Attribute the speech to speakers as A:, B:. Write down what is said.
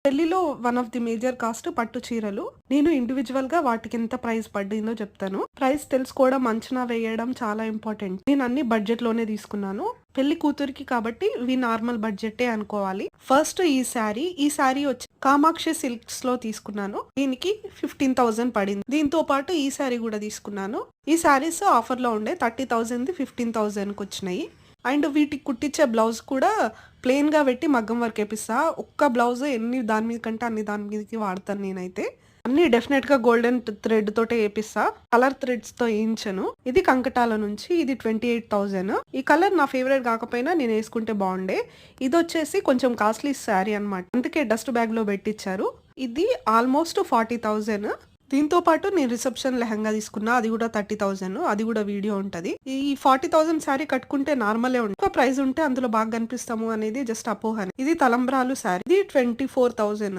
A: పెళ్లిలో one of the major cost పట్టు చీరలు. నేను ఇండివిడ్యువల్ గా వాటికి ఎంత ప్రైస్ పడిందో చెప్తాను. ప్రైస్ తెలుసుకోవడం, అంచనా వేయడం చాలా ఇంపార్టెంట్. నేను అన్ని బడ్జెట్ లోనే తీసుకున్నాను. పెళ్లి కూతురికి కాబట్టి ఇవి నార్మల్ బడ్జెటే అనుకోవాలి. ఫస్ట్ ఈ శారీ వచ్చి కామాక్షి సిల్క్స్ లో తీసుకున్నాను. దీనికి 15,000 పడింది. దీంతో పాటు ఈ శారీ కూడా తీసుకున్నాను. ఈ శారీస్ ఆఫర్ లో ఉండే 30,000 15,000 కి వచ్చినాయి. అండ్ వీటికి కుట్టించే బ్లౌజ్ కూడా ప్లెయిన్ గా పెట్టి మగ్గం వర్క్ వేపిస్తా. ఒక్క బ్లౌజ్ ఎన్ని దాని మీద కంటే అన్ని దాని మీదకి వాడతాను నేనైతే. అన్ని డెఫినెట్ గా గోల్డెన్ థ్రెడ్ తోటే వేపిస్తా. కలర్ థ్రెడ్స్ తో వేయించను. ఇది కంకటాల నుంచి. ఇది 28,000. ఈ కలర్ నా ఫేవరెట్ కాకపోయినా నేను వేసుకుంటే బాగుండే. ఇది వచ్చేసి కొంచెం కాస్ట్లీ శారీ అన్నమాట. అందుకే డస్ట్ బ్యాగ్ లో పెట్టించారు. ఇది ఆల్మోస్ట్ 40,000. దీంతో పాటు నేను రిసెప్షన్ లెహంగా తీసుకున్నా. అది కూడా 30,000. అది కూడా వీడియో ఉంటది. ఈ 40,000 శారీ కట్టుకుంటే నార్మలే ఉంటుంది. ఒక ప్రైస్ ఉంటే అందులో బాగా కనిపిస్తాము అనేది జస్ట్ అపోహ. ఇది తలంబ్రాలు శారీ. ఇది 24,000.